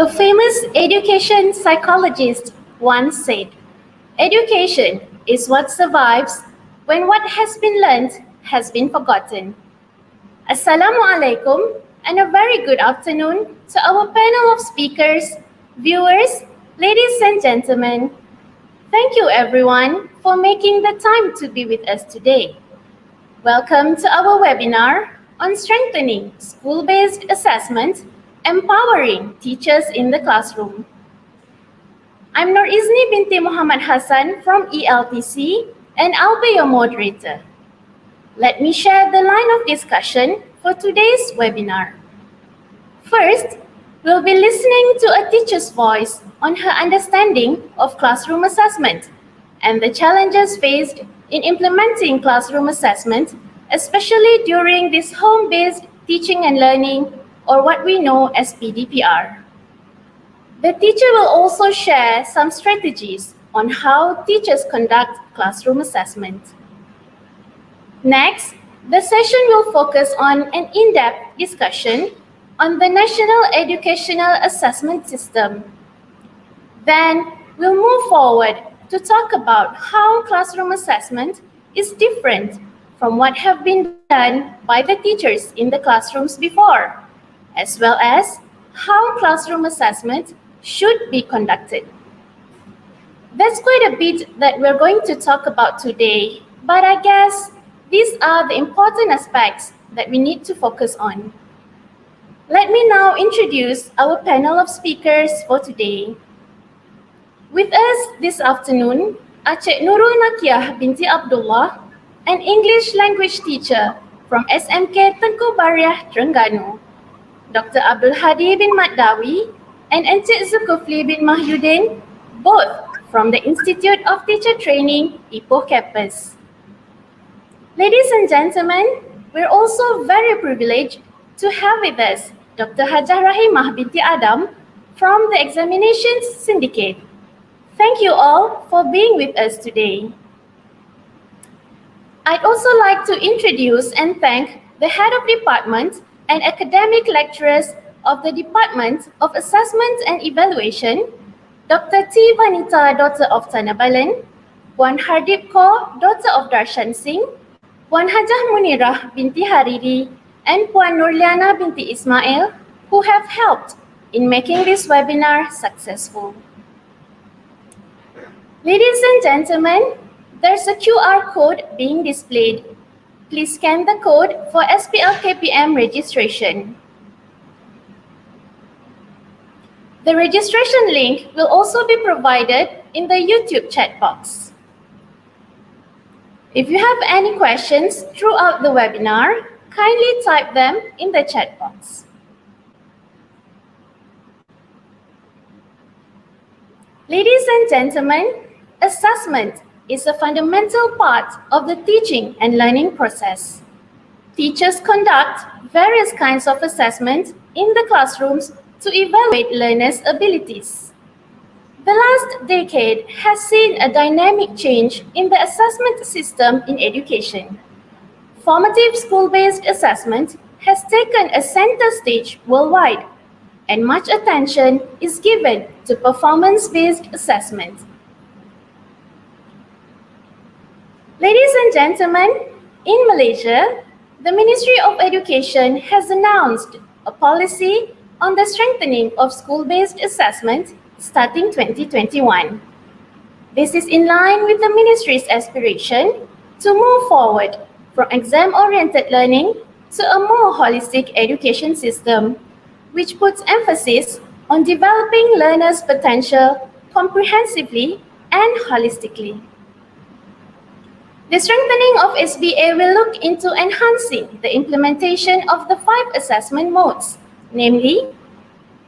A famous education psychologist once said, "Education is what survives when what has been learned has been forgotten." Assalamualaikum and a very good afternoon to our panel of speakers, viewers, ladies and gentlemen. Thank you everyone for making the time to be with us today. Welcome to our webinar on strengthening school-based assessment, empowering teachers in the classroom. I'm Nur Izni binti Muhammad Hassan from ELTC and I'll be your moderator. Let me share the line of discussion for today's webinar. First, we'll be listening to a teacher's voice on her understanding of classroom assessment and the challenges faced in implementing classroom assessment, especially during this home-based teaching and learning, or what we know as PDPR. The teacher will also share some strategies on how teachers conduct classroom assessment. Next, the session will focus on an in-depth discussion on the National Educational Assessment System. Then, we'll move forward to talk about how classroom assessment is different from what have been done by the teachers in the classrooms before, as well as how classroom assessment should be conducted. That's quite a bit that we're going to talk about today, but I guess these are the important aspects that we need to focus on. Let me now introduce our panel of speakers for today. With us this afternoon, Acik Nurul Nakiah binti Abdullah, an English language teacher from SMK Tengku Bariah, Terengganu, Dr. Abdul Hadi bin Maddawi, and Encik Zulkifli bin Mahyudin, both from the Institute of Teacher Training, Ipoh Campus. Ladies and gentlemen, we're also very privileged to have with us Dr. Hajah Rahimah binti Adam from the Examinations Syndicate. Thank you all for being with us today. I'd also like to introduce and thank the Head of Department and academic lecturers of the Department of Assessment and Evaluation, Dr. T. Vanita, Daughter of Tanabalan, Puan Hardip Kaur, Daughter of Darshan Singh, Puan Hajah Munirah binti Hariri, and Puan Nurliana binti Ismail, who have helped in making this webinar successful. Ladies and gentlemen, there's a QR code being displayed. Please scan the code for SPL-KPM registration. The registration link will also be provided in the YouTube chat box. If you have any questions throughout the webinar, kindly type them in the chat box. Ladies and gentlemen, assessment is a fundamental part of the teaching and learning process. Teachers conduct various kinds of assessment in the classrooms to evaluate learners' abilities. The last decade has seen a dynamic change in the assessment system in education. Formative school-based assessment has taken a center stage worldwide, and much attention is given to performance-based assessment. Ladies and gentlemen, in Malaysia, the Ministry of Education has announced a policy on the strengthening of school-based assessment starting 2021. This is in line with the Ministry's aspiration to move forward from exam-oriented learning to a more holistic education system, which puts emphasis on developing learners' potential comprehensively and holistically. The strengthening of SBA will look into enhancing the implementation of the 5 assessment modes, namely,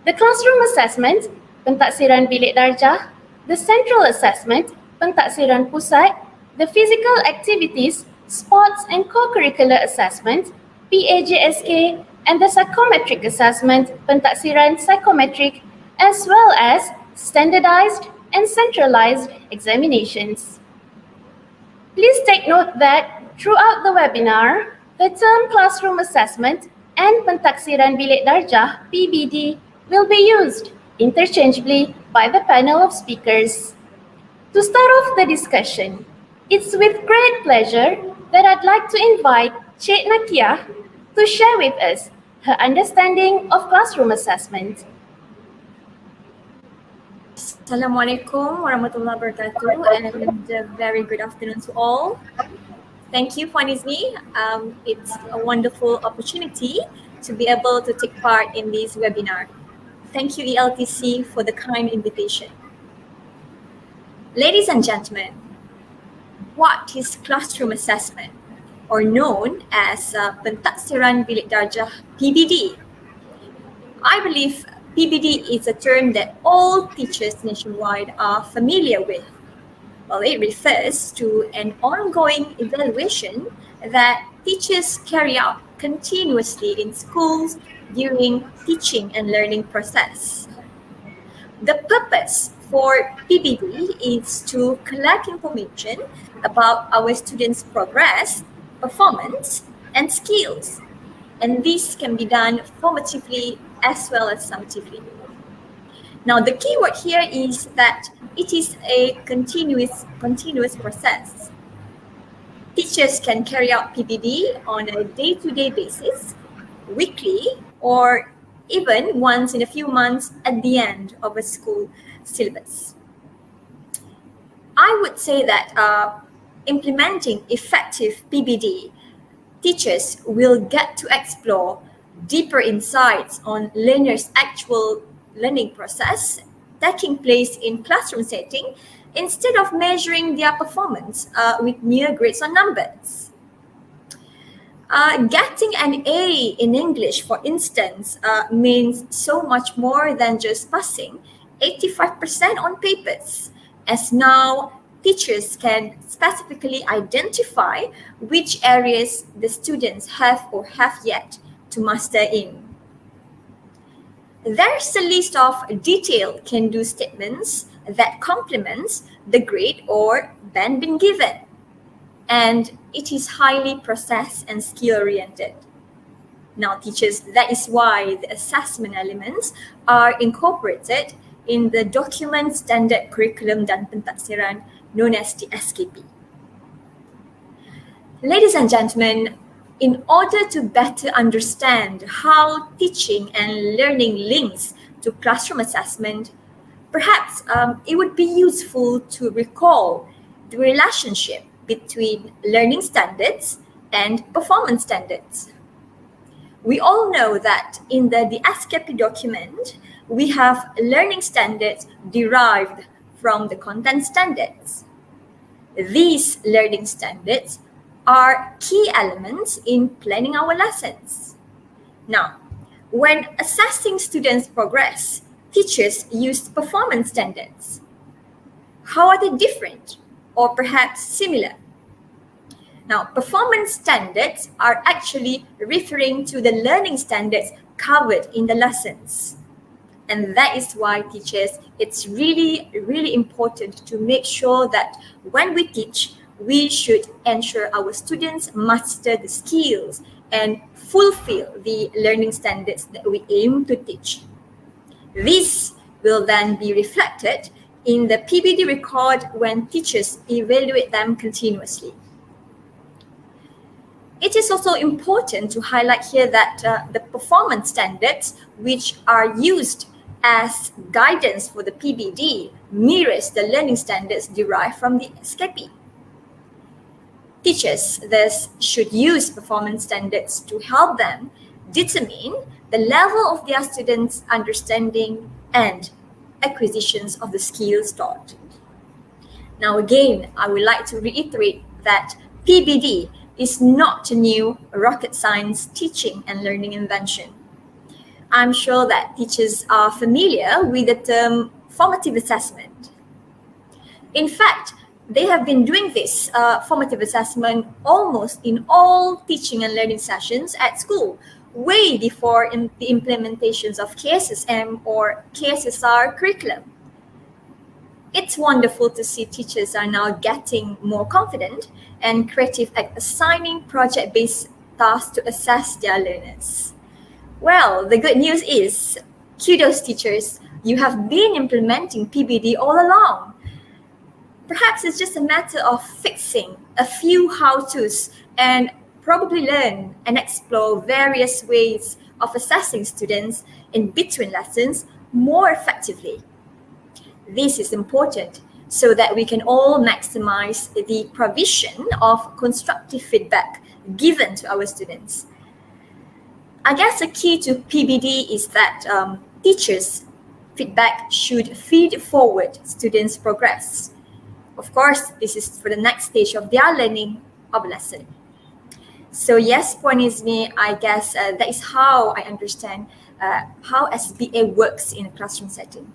the classroom assessment, pentaksiran bilik darjah, the central assessment, pentaksiran pusat, the physical activities, sports and co-curricular assessment, PAJSK, and the psychometric assessment, pentaksiran psychometric, as well as standardized and centralized examinations. Please take note that throughout the webinar, the term classroom assessment and pentaksiran bilik darjah, PBD, will be used interchangeably by the panel of speakers. To start off the discussion, it's with great pleasure that I'd like to invite Cik Nakia to share with us her understanding of classroom assessment. Assalamualaikum warahmatullahi wabarakatuh, and a very good afternoon to all. Thank you, Puan Izmi. It's a wonderful opportunity to be able to take part in this webinar. Thank you, ELTC, for the kind invitation. Ladies and gentlemen, what is classroom assessment, or known as Pentaksiran Bilik Darjah PBD? I believe PBD is a term that all teachers nationwide are familiar with. Well, it refers to an ongoing evaluation that teachers carry out continuously in schools during teaching and learning process. The purpose for PBD is to collect information about our students' progress, performance, and skills. And this can be done formatively as well as summatively. Now, the key word here is that it is a continuous process. Teachers can carry out PBD on a day-to-day basis, weekly, or even once in a few months at the end of a school syllabus. I would say that implementing effective PBD, teachers will get to explore deeper insights on learners' actual learning process taking place in classroom setting instead of measuring their performance with mere grades or numbers. Getting an A in English, for instance, means so much more than just passing 85% on papers, as now teachers can specifically identify which areas the students have or have yet to master in. There's a list of detailed can-do statements that complements the grade or band been given, and it is highly process and skill-oriented. Now, teachers, that is why the assessment elements are incorporated in the document standard curriculum dan pentaksiran known as the SKP. Ladies and gentlemen, in order to better understand how teaching and learning links to classroom assessment, perhaps it would be useful to recall the relationship between learning standards and performance standards. We all know that in the SKP document, we have learning standards derived from the content standards. These learning standards are key elements in planning our lessons. Now, when assessing students' progress, teachers use performance standards. How are they different or perhaps similar? Now, performance standards are actually referring to the learning standards covered in the lessons. And that is why, teachers, it's really important to make sure that when we teach, we should ensure our students master the skills and fulfill the learning standards that we aim to teach. This will then be reflected in the PBD record when teachers evaluate them continuously. It is also important to highlight here that the performance standards, which are used as guidance for the PBD, mirrors the learning standards derived from the SKP. Teachers thus should use performance standards to help them determine the level of their students' understanding and acquisitions of the skills taught. Now again, I would like to reiterate that PBD is not a new rocket science teaching and learning invention. I'm sure that teachers are familiar with the term formative assessment. In fact, they have been doing this formative assessment almost in all teaching and learning sessions at school, way before the implementations of KSSM or KSSR curriculum. It's wonderful to see teachers are now getting more confident and creative at assigning project-based tasks to assess their learners. Well, the good news is, kudos teachers, you have been implementing PBD all along. Perhaps it's just a matter of fixing a few how-tos and probably learn and explore various ways of assessing students in between lessons more effectively. This is important so that we can all maximize the provision of constructive feedback given to our students. I guess the key to PBD is that teachers' feedback should feed forward students' progress. Of course, this is for the next stage of their learning of a lesson. So yes, Puan Izmi, I guess that is how I understand how SBA works in a classroom setting.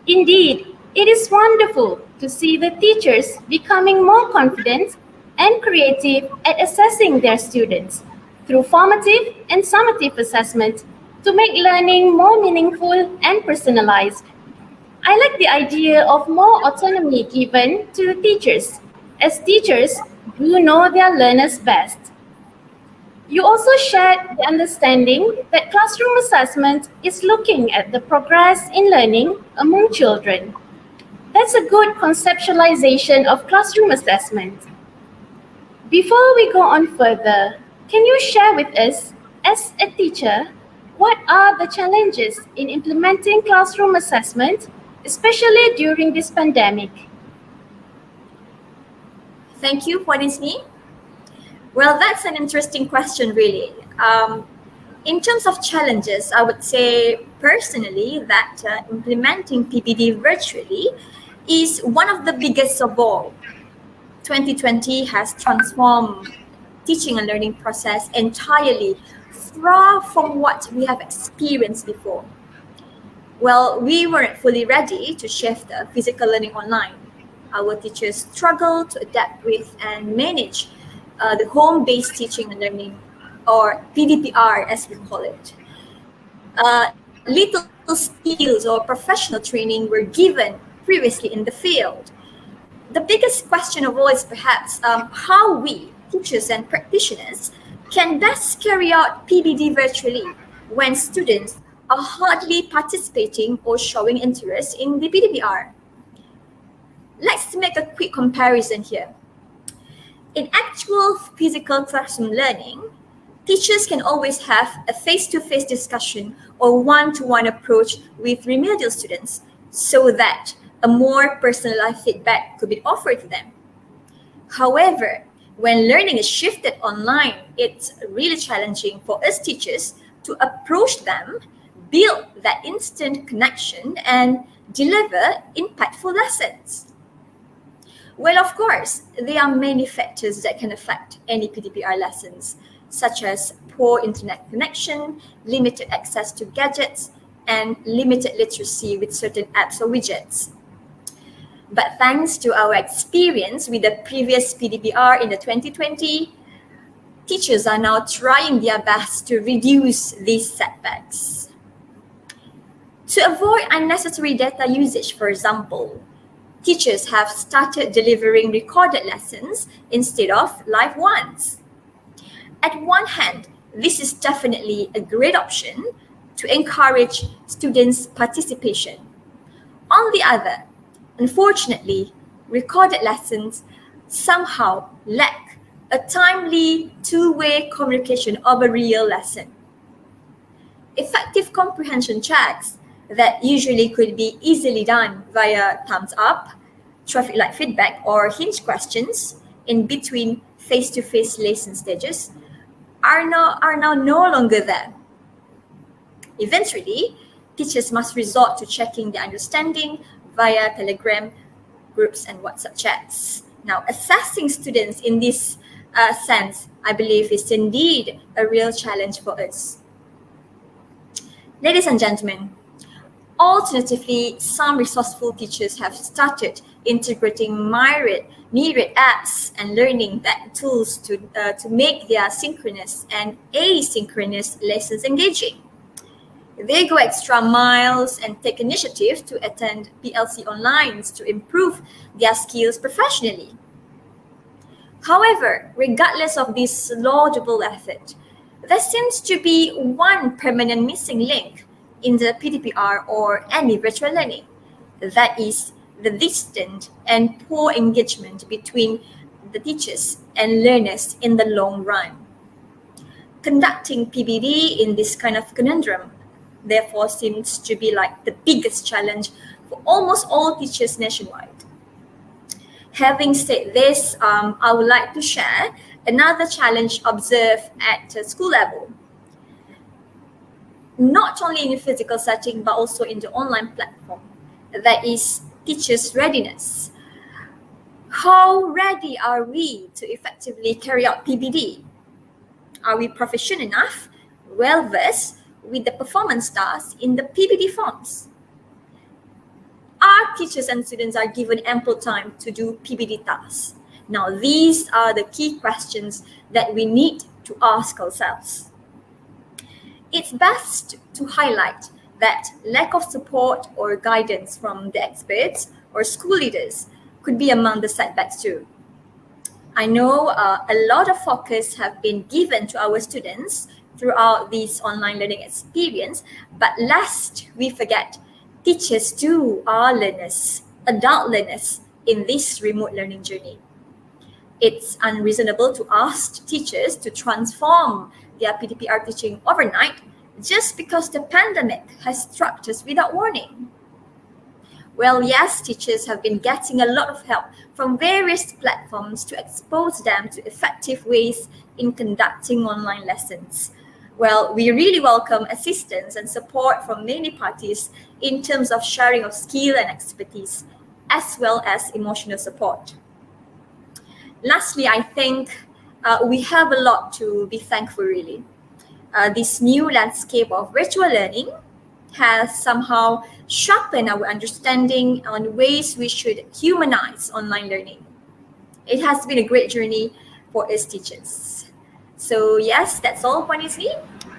Indeed, it is wonderful to see the teachers becoming more confident and creative at assessing their students through formative and summative assessment to make learning more meaningful and personalized. I like the idea of more autonomy given to teachers, as teachers do know their learners best. You also shared the understanding that classroom assessment is looking at the progress in learning among children. That's a good conceptualization of classroom assessment. Before we go on further, can you share with us, as a teacher, what are the challenges in implementing classroom assessment, especially during this pandemic? Thank you, Puan Izmi. Well, that's an interesting question, really. In terms of challenges, I would say personally that implementing PBD virtually is one of the biggest of all. 2020 has transformed teaching and learning process entirely, far from what we have experienced before. Well, we weren't fully ready to shift physical learning online. Our teachers struggled to adapt with and manage the home-based teaching and learning, or PDPR as we call it. Little skills or professional training were given previously in the field. The biggest question of all is perhaps how we, teachers and practitioners, can best carry out PBD virtually when students are hardly participating or showing interest in the PDPR. Let's make a quick comparison here. In actual physical classroom learning, teachers can always have a face-to-face discussion or one-to-one approach with remedial students so that a more personalized feedback could be offered to them. However, when learning is shifted online, it's really challenging for us teachers to approach them, build that instant connection, and deliver impactful lessons. Well, of course, there are many factors that can affect any PDPR lessons, such as poor internet connection, limited access to gadgets, and limited literacy with certain apps or widgets. But thanks to our experience with the previous PDPR in the 2020, teachers are now trying their best to reduce these setbacks. To avoid unnecessary data usage, for example, teachers have started delivering recorded lessons instead of live ones. At one hand, this is definitely a great option to encourage students' participation. On the other, unfortunately, recorded lessons somehow lack a timely two-way communication of a real lesson. Effective comprehension checks that usually could be easily done via thumbs up, traffic light feedback, or hinge questions in between face-to-face lesson stages are now no longer there. Eventually, teachers must resort to checking their understanding via Telegram groups and WhatsApp chats. Now, assessing students in this sense, I believe, is indeed a real challenge for us. Ladies and gentlemen, alternatively, some resourceful teachers have started integrating myriad apps and learning tools to make their synchronous and asynchronous lessons engaging. They go extra miles and take initiative to attend PLC onlines to improve their skills professionally. However, regardless of this laudable effort, there seems to be one permanent missing link in the PDPR or any virtual learning. That is the distant and poor engagement between the teachers and learners in the long run. Conducting PBD in this kind of conundrum therefore seems to be like the biggest challenge for almost all teachers nationwide. Having said this, I would like to share another challenge observed at school level. Not only in the physical setting, but also in the online platform. That is teachers' readiness. How ready are we to effectively carry out PBD? Are we proficient enough, well-versed with the performance tasks in the PBD forms? Our teachers and students are given ample time to do PBD tasks. Now, these are the key questions that we need to ask ourselves. It's best to highlight that lack of support or guidance from the experts or school leaders could be among the setbacks too. I know a lot of focus have been given to our students throughout this online learning experience, but lest we forget, teachers too are learners, adult learners in this remote learning journey. It's unreasonable to ask teachers to transform their PDPR teaching overnight just because the pandemic has struck us without warning. Well, yes, teachers have been getting a lot of help from various platforms to expose them to effective ways in conducting online lessons. Well, we really welcome assistance and support from many parties in terms of sharing of skill and expertise, as well as emotional support. Lastly, I think we have a lot to be thankful, really. This new landscape of virtual learning has somehow sharpened our understanding on ways we should humanize online learning. It has been a great journey for us teachers. So yes, that's all, Puan Isni.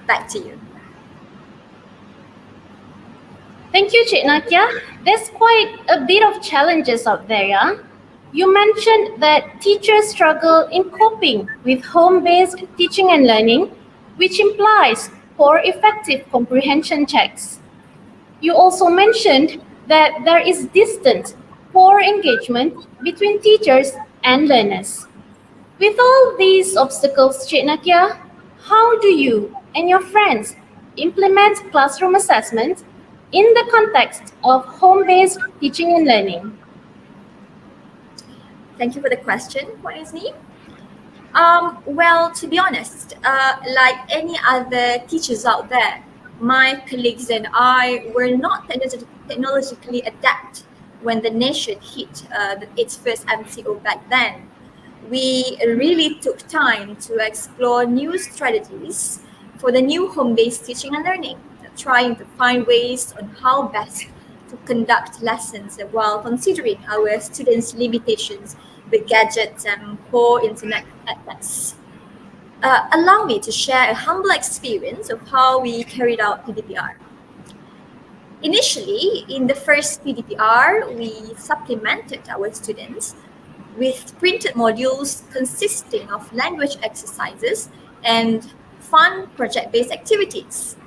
Back to you. Thank you, Cik Nakia. There's quite a bit of challenges out there, yeah? You mentioned that teachers struggle in coping with home-based teaching and learning, which implies poor effective comprehension checks. You also mentioned that there is distant, poor engagement between teachers and learners. With all these obstacles, Cik Nakia, how do you and your friends implement classroom assessment in the context of home-based teaching and learning? Thank you for the question, Puan Isni. Well, to be honest, like any other teachers out there, my colleagues and I were not technologically adept when the nation hit its first MCO back then. We really took time to explore new strategies for the new home-based teaching and learning, trying to find ways on how best to conduct lessons while considering our students' limitations with gadgets and poor internet access. Allow me to share a humble experience of how we carried out PDPR. Initially, in the first PDPR, we supplemented our students with printed modules consisting of language exercises and fun project-based activities.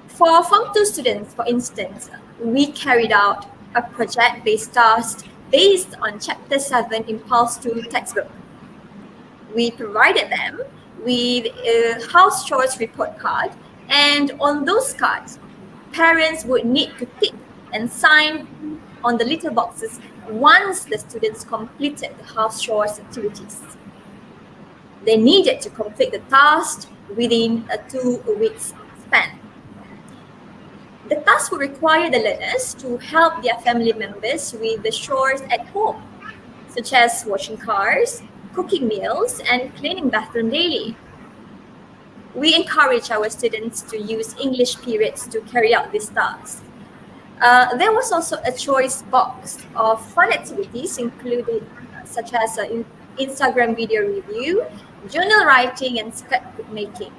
For Form 2 students, for instance, we carried out a project-based task based on Chapter 7 Impulse 2 textbook. We provided them with a house chores report card, and on those cards, parents would need to tick and sign on the little boxes once the students completed the house chores activities. They needed to complete the task within a 2 weeks span. The task would require the learners to help their family members with the chores at home, such as washing cars, cooking meals, and cleaning bathroom daily. We encourage our students to use English periods to carry out these tasks. There was also a choice box of fun activities included, such as Instagram video review, journal writing, and scrapbook making.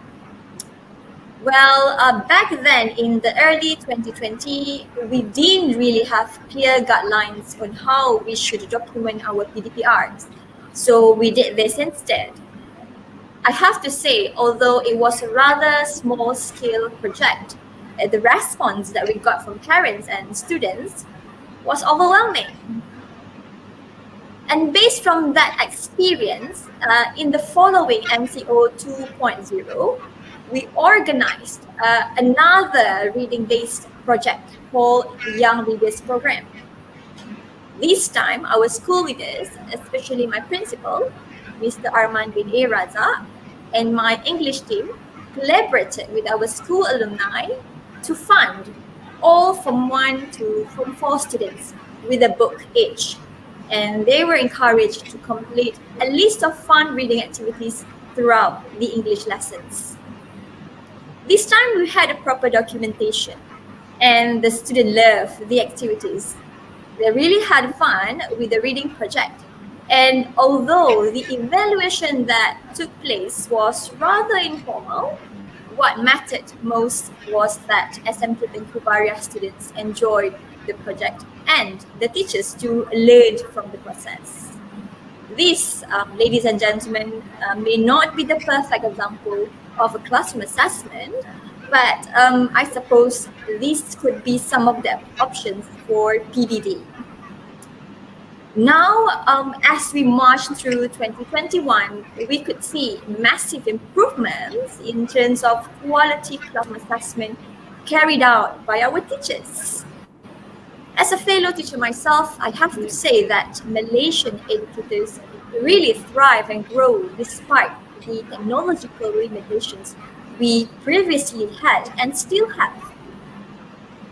Well, back then in the early 2020, we didn't really have clear guidelines on how we should document our PDPRs. So we did this instead. I have to say, although it was a rather small-scale project, the response that we got from parents and students was overwhelming. And based from that experience, in the following MCO 2.0, we organized another reading-based project called Young Readers Program. This time, our school leaders, especially my principal, Mr. Arman bin A. Raza, and my English team collaborated with our school alumni to fund all Form 1 to Form 4 students with a book each. And they were encouraged to complete a list of fun reading activities throughout the English lessons. This time we had a proper documentation and the students loved the activities. They really had fun with the reading project. And although the evaluation that took place was rather informal, what mattered most was that SMK and Kubaria students enjoyed the project and the teachers too learned from the process. This, ladies and gentlemen, may not be the perfect example of a classroom assessment, but I suppose these could be some of the options for PBD. Now, as we march through 2021, we could see massive improvements in terms of quality classroom assessment carried out by our teachers. As a fellow teacher myself, I have to say that Malaysian educators really thrive and grow despite the technological limitations we previously had and still have.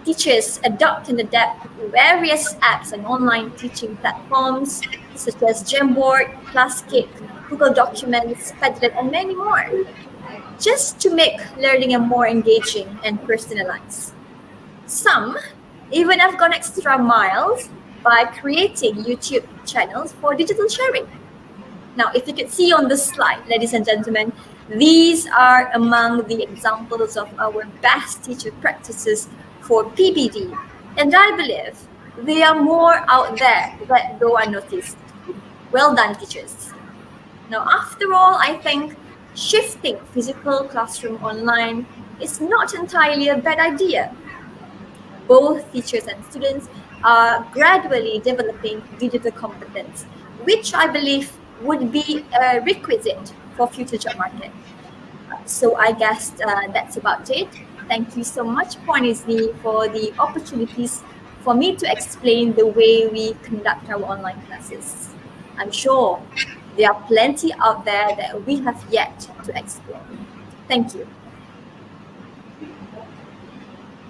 Teachers adopt and adapt various apps and online teaching platforms such as Jamboard, Classcake, Google Documents, Padlet, and many more, just to make learning more engaging and personalized. Some even have gone extra miles by creating YouTube channels for digital sharing. Now, if you could see on the slide, ladies and gentlemen, these are among the examples of our best teacher practices for PBD, and I believe there are more out there that go unnoticed. Well done, teachers. Now, after all, I think shifting physical classroom online is not entirely a bad idea. Both teachers and students are gradually developing digital competence, which I believe would be a requisite for future job market. So I guess that's about it. Thank you so much, Puan Izni, for the opportunities for me to explain the way we conduct our online classes. I'm sure there are plenty out there that we have yet to explore. Thank you.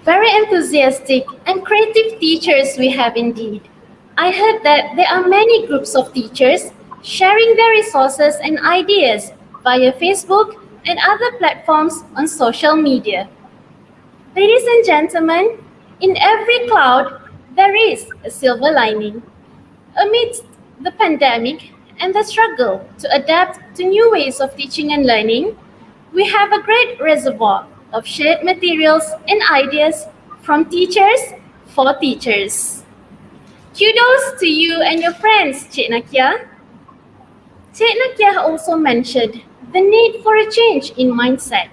Very enthusiastic and creative teachers we have indeed. I heard that there are many groups of teachers sharing their resources and ideas via Facebook and other platforms on social media. Ladies and gentlemen, in every cloud, there is a silver lining. Amidst the pandemic and the struggle to adapt to new ways of teaching and learning, we have a great reservoir of shared materials and ideas from teachers for teachers. Kudos to you and your friends, Cik Nakia. Cik Nakia also mentioned the need for a change in mindset.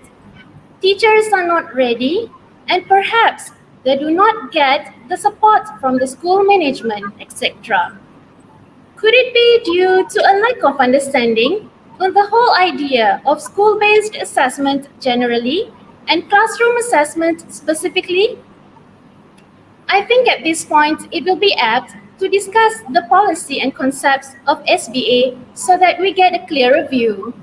Teachers are not ready and perhaps they do not get the support from the school management, etc. Could it be due to a lack of understanding on the whole idea of school-based assessment generally and classroom assessment specifically? I think at this point it will be apt to discuss the policy and concepts of SBA so that we get a clearer view.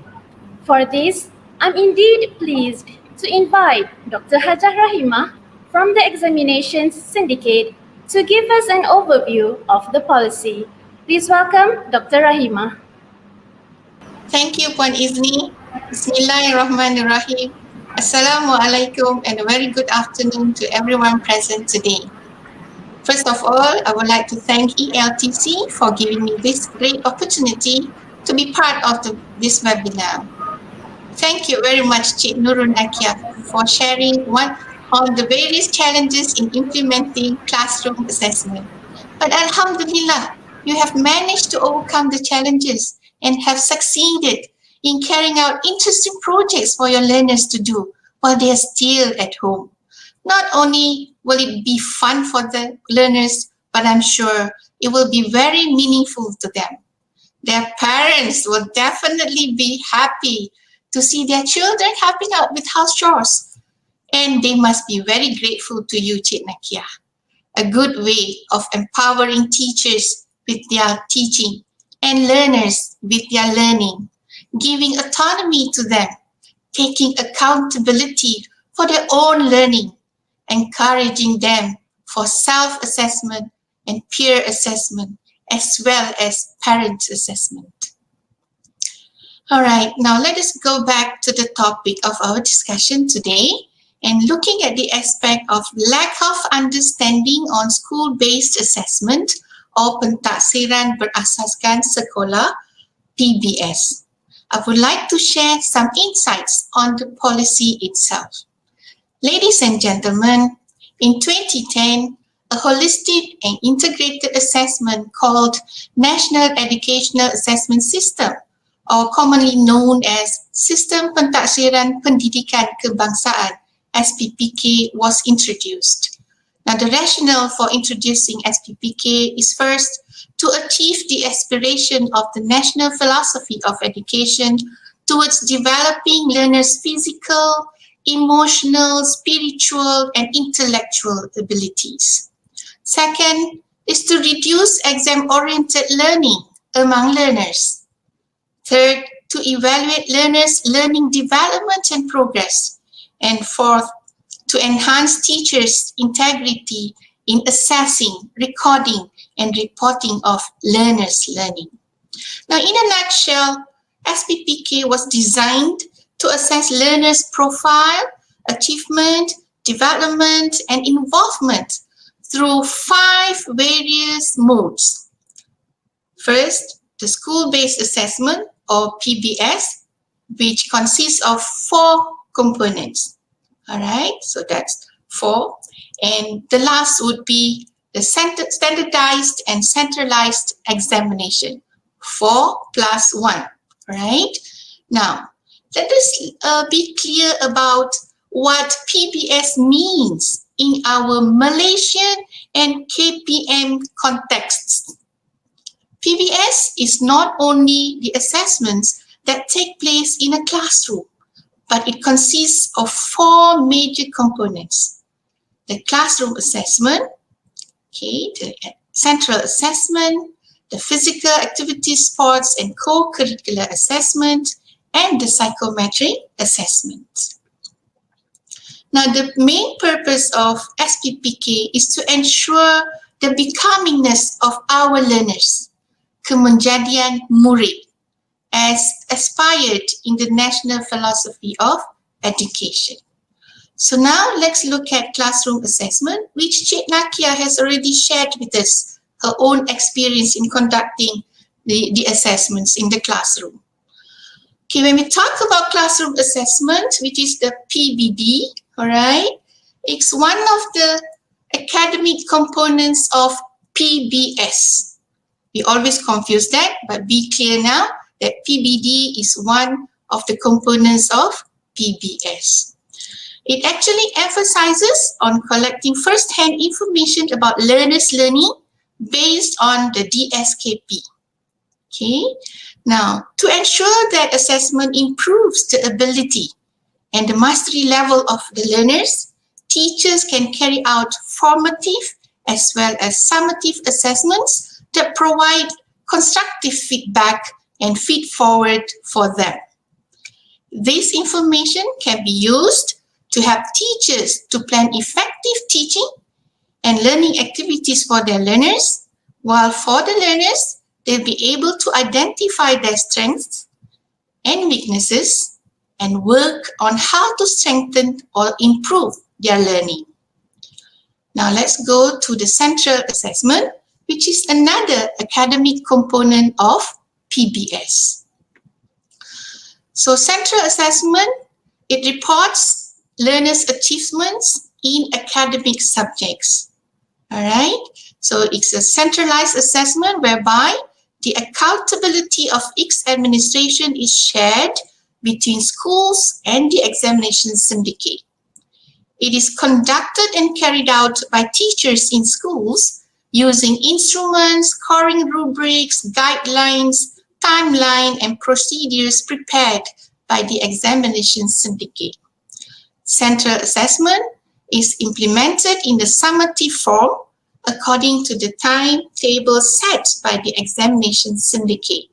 For this, I'm indeed pleased to invite Dr. Hajah Rahimah from the Examinations Syndicate to give us an overview of the policy. Please welcome Dr. Rahimah. Thank you, Puan Izni. Bismillahirrahmanirrahim. Assalamualaikum and a very good afternoon to everyone present today. First of all, I would like to thank ELTC for giving me this great opportunity to be part of this webinar. Thank you very much, Cik Nurul Nakia, for sharing one on the various challenges in implementing classroom assessment. But Alhamdulillah, you have managed to overcome the challenges and have succeeded in carrying out interesting projects for your learners to do while they are still at home. Not only will it be fun for the learners, but I'm sure it will be very meaningful to them. Their parents will definitely be happy to see their children helping out with house chores. And they must be very grateful to you, Cik Nakia. A good way of empowering teachers with their teaching and learners with their learning, giving autonomy to them, taking accountability for their own learning, encouraging them for self-assessment and peer assessment, as well as parent assessment. All right, now let us go back to the topic of our discussion today and looking at the aspect of lack of understanding on school-based assessment or pentaksiran berasaskan sekolah, PBS. I would like to share some insights on the policy itself. Ladies and gentlemen, in 2010, a holistic and integrated assessment called National Educational Assessment System, or commonly known as Sistem Pentaksiran Pendidikan Kebangsaan, SPPK, was introduced. Now, the rationale for introducing SPPK is first to achieve the aspiration of the national philosophy of education towards developing learners' physical, emotional, spiritual, and intellectual abilities. Second is to reduce exam-oriented learning among learners. Third, to evaluate learners' learning development and progress. And fourth, to enhance teachers' integrity in assessing, recording, and reporting of learners' learning. Now, in a nutshell, SPPK was designed to assess learners' profile, achievement, development, and involvement through 5 various modes. First, the school-based assessment, or PBS, which consists of 4 components. All right, so that's 4. And the last would be the standardized and centralized examination, 4 plus 1, right? Now, let us be clear about what PBS means in our Malaysian and KPM contexts. PBS is not only the assessments that take place in a classroom, but it consists of 4 major components. The classroom assessment, the central assessment, the physical activity, sports and co-curricular assessment, and the psychometric assessment. Now, the main purpose of SPPK is to ensure the becomingness of our learners, kemenjadian murid, as aspired in the national philosophy of education. So now let's look at classroom assessment, which Cik Nakia has already shared with us her own experience in conducting the assessments in the classroom. Okay, when we talk about classroom assessment, which is the PBD, all right, it's one of the academic components of PBS. We always confuse that, but be clear now that PBD is one of the components of PBS. It actually emphasizes on collecting first-hand information about learners' learning based on the DSKP. Okay, now to ensure that assessment improves the ability and the mastery level of the learners, teachers can carry out formative as well as summative assessments that provide constructive feedback and feed forward for them. This information can be used to help teachers to plan effective teaching and learning activities for their learners, while for the learners, they'll be able to identify their strengths and weaknesses and work on how to strengthen or improve their learning. Now let's go to the central assessment, which is another academic component of PBS. So central assessment, it reports learners' achievements in academic subjects. All right, so it's a centralized assessment whereby the accountability of each administration is shared between schools and the examination syndicate. It is conducted and carried out by teachers in schools using instruments, scoring rubrics, guidelines, timeline, and procedures prepared by the examination syndicate. Central assessment is implemented in the summative form according to the timetable set by the examination syndicate.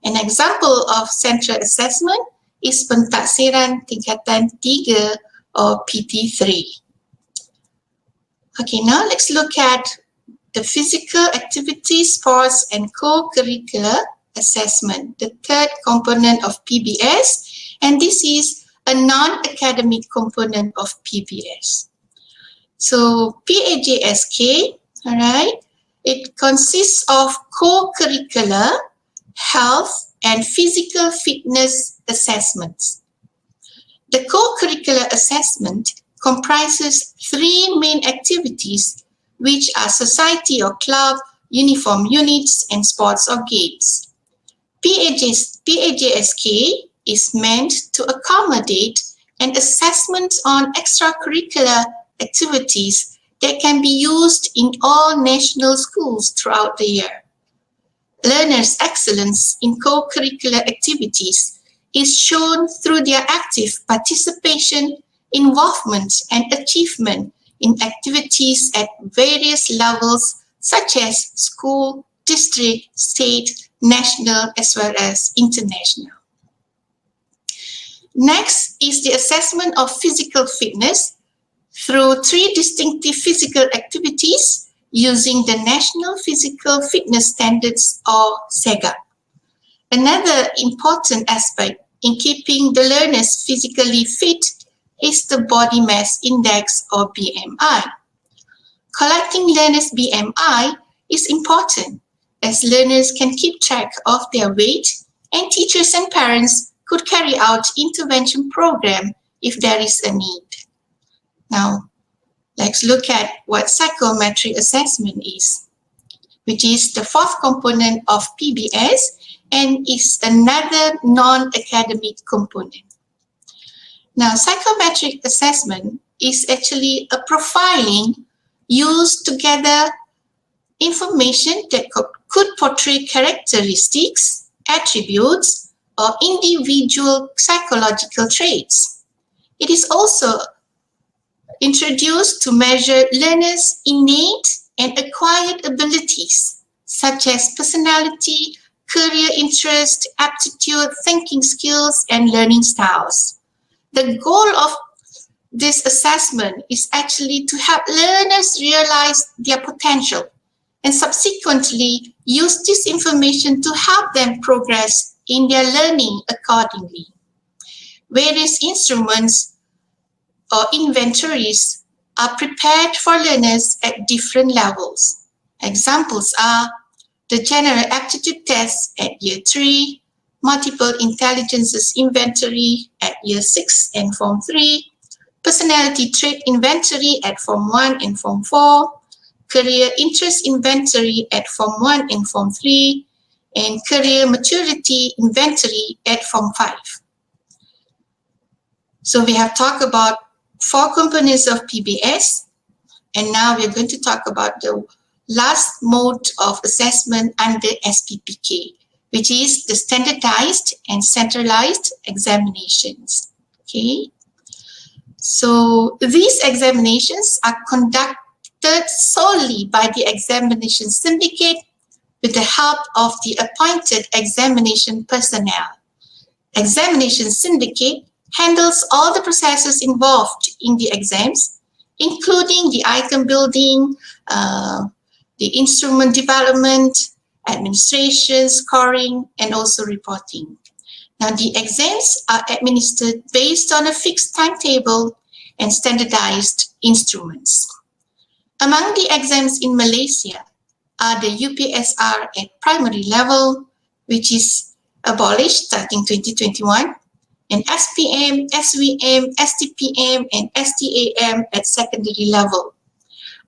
An example of central assessment is pentaksiran tingkatan 3 or PT3. Okay, now let's look at the physical activity, sports, and co-curricular assessment, the third component of PBS, and this is a non-academic component of PBS. So PAJSK, all right, it consists of co-curricular, health, and physical fitness assessments. The co-curricular assessment comprises 3 main activities, which are society or club, uniform units, and sports or games. PAJSK is meant to accommodate an assessment on extracurricular activities that can be used in all national schools throughout the year. Learners' excellence in co-curricular activities is shown through their active participation, involvement, and achievement in activities at various levels such as school, district, state, national, as well as international. Next is the assessment of physical fitness through 3 distinctive physical activities using the National Physical Fitness Standards or SEGA. Another important aspect in keeping the learners physically fit is the body mass index or BMI. Collecting learners' BMI is important as learners can keep track of their weight and teachers and parents could carry out intervention program if there is a need. Now, let's look at what psychometric assessment is, which is the 4th component of PBS and is another non-academic component. Now, psychometric assessment is actually a profiling used to gather information that could portray characteristics, attributes, or individual psychological traits. It is also introduced to measure learners' innate and acquired abilities, such as personality, career interest, aptitude, thinking skills, and learning styles. The goal of this assessment is actually to help learners realize their potential and subsequently use this information to help them progress in their learning accordingly. Various instruments or inventories are prepared for learners at different levels. Examples are the General Aptitude Test at Year 3, Multiple Intelligences Inventory at Year 6 and Form 3, Personality Trait Inventory at Form 1 and Form 4, Career Interest Inventory at Form 1 and Form 3, and Career Maturity Inventory at Form 5. So we have talked about 4 components of PBS, and now we're going to talk about the last mode of assessment under SPPK, which is the standardized and centralized examinations. Okay, so these examinations are conducted solely by the examination syndicate with the help of the appointed examination personnel. Examination syndicate handles all the processes involved in the exams, including the item building, the instrument development, administration, scoring, and also reporting. Now, the exams are administered based on a fixed timetable and standardized instruments. Among the exams in Malaysia are the UPSR at primary level, which is abolished starting 2021, and SPM, SVM, STPM, and STAM at secondary level.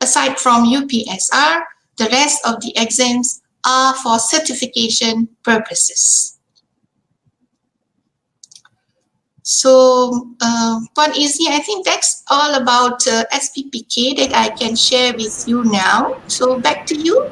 Aside from UPSR, the rest of the exams are for certification purposes. So, Puan Izzy, I think that's all about SPPK that I can share with you now. So, back to you.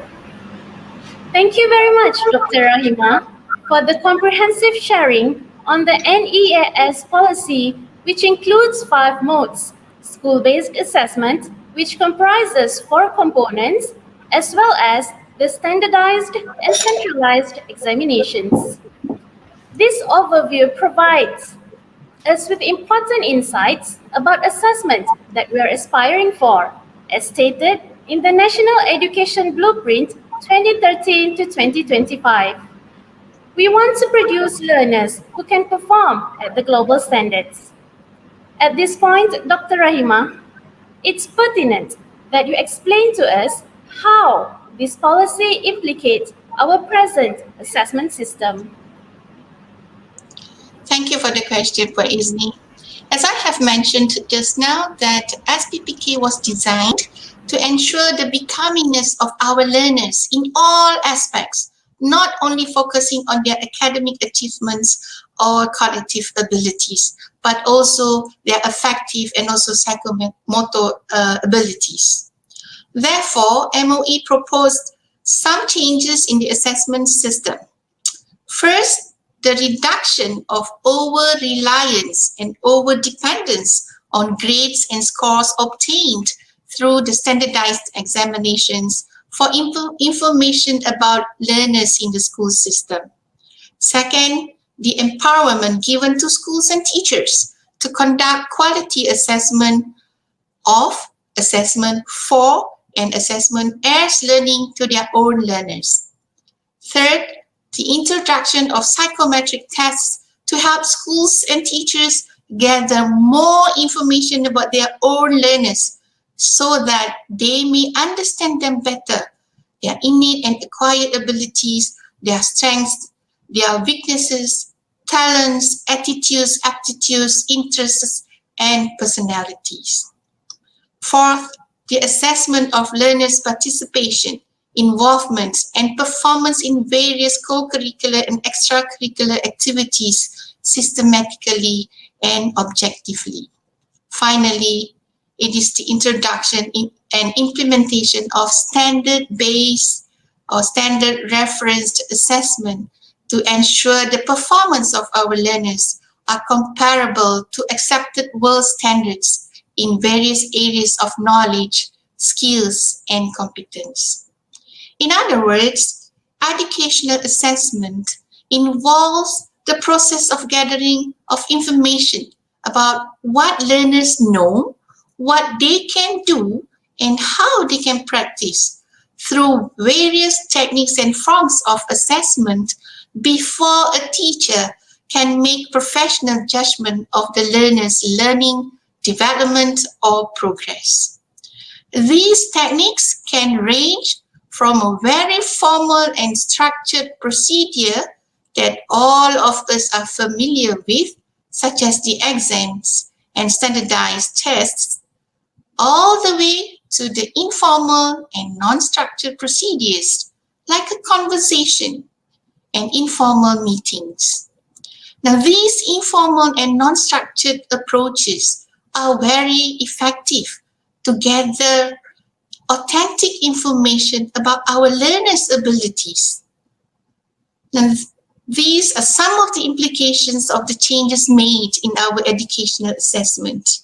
Thank you very much, Dr. Rahima, for the comprehensive sharing on the NEAS policy, which includes 5 modes: school-based assessment, which comprises 4 components, as well as the standardized and centralized examinations. This overview provides us with important insights about assessment that we are aspiring for, as stated in the National Education Blueprint 2013 to 2025. We want to produce learners who can perform at the global standards. At this point, Dr. Rahima, it's pertinent that you explain to us how this policy implicates our present assessment system. Thank you for the question, Puan Izzy. As I have mentioned just now, that SPPK was designed to ensure the becomingness of our learners in all aspects, not only focusing on their academic achievements or cognitive abilities, but also their affective and also psychomotor abilities. Therefore, MOE proposed some changes in the assessment system. First, the reduction of over-reliance and over-dependence on grades and scores obtained through the standardized examinations for information about learners in the school system. Second, the empowerment given to schools and teachers to conduct quality assessment of, assessment for, and assessment as learning to their own learners. Third, the introduction of psychometric tests to help schools and teachers gather more information about their own learners so that they may understand them better, their innate and acquired abilities, their strengths, their weaknesses, talents, attitudes, aptitudes, interests, and personalities. Fourth, the assessment of learners' participation, involvement, and performance in various co-curricular and extracurricular activities systematically and objectively. Finally, it is the introduction and implementation of standard-based or standard referenced assessment to ensure the performance of our learners are comparable to accepted world standards in various areas of knowledge, skills, and competence. In other words, educational assessment involves the process of gathering of information about what learners know, what they can do, and how they can practice through various techniques and forms of assessment before a teacher can make professional judgment of the learner's learning, development, or progress. These techniques can range from a very formal and structured procedure that all of us are familiar with, such as the exams and standardized tests, all the way to the informal and non-structured procedures, like a conversation and informal meetings. Now, these informal and non-structured approaches are very effective to gather authentic information about our learners' abilities. Now, these are some of the implications of the changes made in our educational assessment.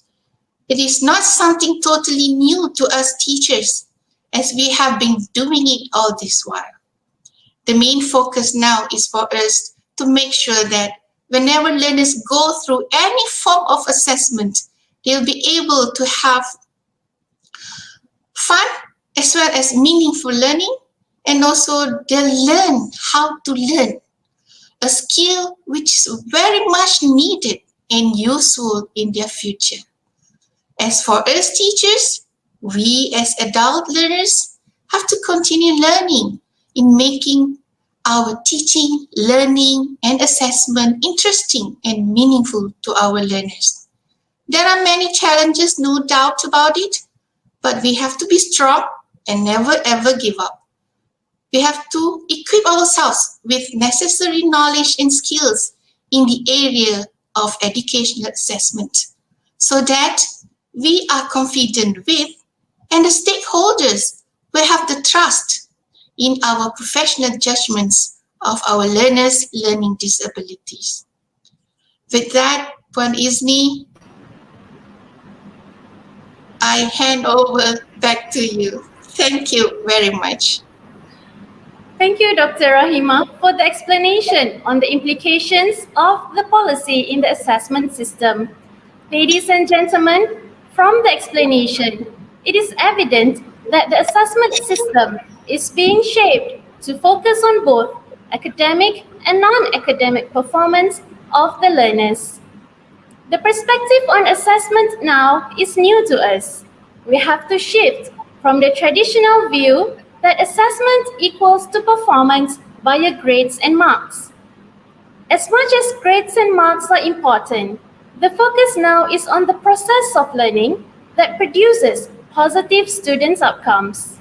It is not something totally new to us teachers, as we have been doing it all this while. The main focus now is for us to make sure that whenever learners go through any form of assessment, they'll be able to have fun as well as meaningful learning, and also they'll learn how to learn, a skill which is very much needed and useful in their future. As for us teachers, we as adult learners have to continue learning in making our teaching, learning, and assessment interesting and meaningful to our learners. There are many challenges, no doubt about it, but we have to be strong and never ever give up. We have to equip ourselves with necessary knowledge and skills in the area of educational assessment so that we are confident with and the stakeholders will have the trust in our professional judgments of our learners' learning disabilities. With that, Puan Izni, I hand over back to you. Thank you very much. Thank you, Dr. Rahima, for the explanation on the implications of the policy in the assessment system. Ladies and gentlemen, from the explanation, it is evident that the assessment system is being shaped to focus on both academic and non-academic performance of the learners. The perspective on assessment now is new to us. We have to shift from the traditional view that assessment equals to performance via grades and marks. As much as grades and marks are important, the focus now is on the process of learning that produces positive student outcomes.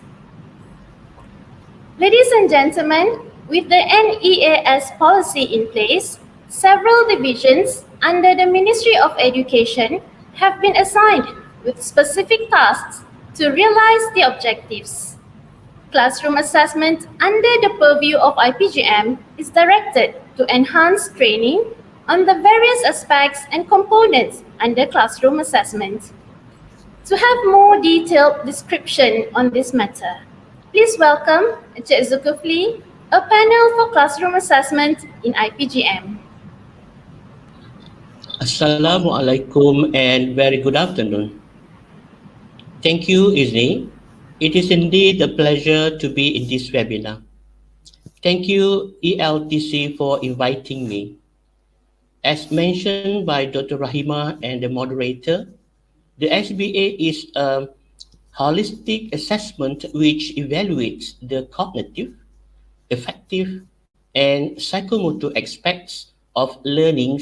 Ladies and gentlemen, with the NEAS policy in place, several divisions under the Ministry of Education have been assigned with specific tasks to realize the objectives. Classroom assessment under the purview of IPGM is directed to enhance training on the various aspects and components under classroom assessment. To have more detailed description on this matter, please welcome Encik Zulkifli, a panel for classroom assessment in IPGM. Assalamualaikum and very good afternoon. Thank you, Izni. It is indeed a pleasure to be in this webinar. Thank you, ELTC, for inviting me. As mentioned by Dr. Rahima and the moderator, the SBA is a holistic assessment which evaluates the cognitive, affective, and psychomotor aspects of learning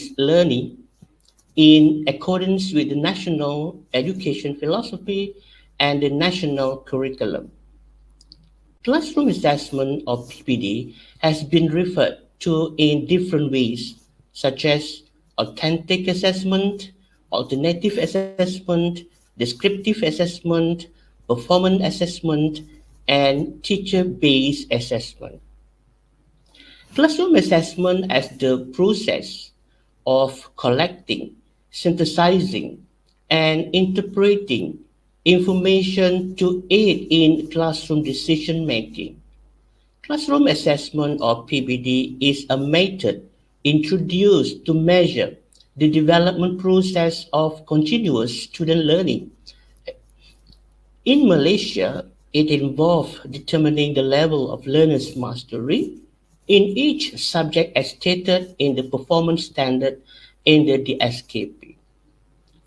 in accordance with the national education philosophy and the national curriculum. Classroom assessment, or PPD, has been referred to in different ways, such as authentic assessment, alternative assessment, descriptive assessment, performance assessment, and teacher-based assessment. Classroom assessment as the process of collecting, synthesizing, and interpreting information to aid in classroom decision-making. Classroom assessment, or PBD, is a method introduced to measure the development process of continuous student learning. In Malaysia, it involves determining the level of learners' mastery in each subject as stated in the performance standard in the DSKP.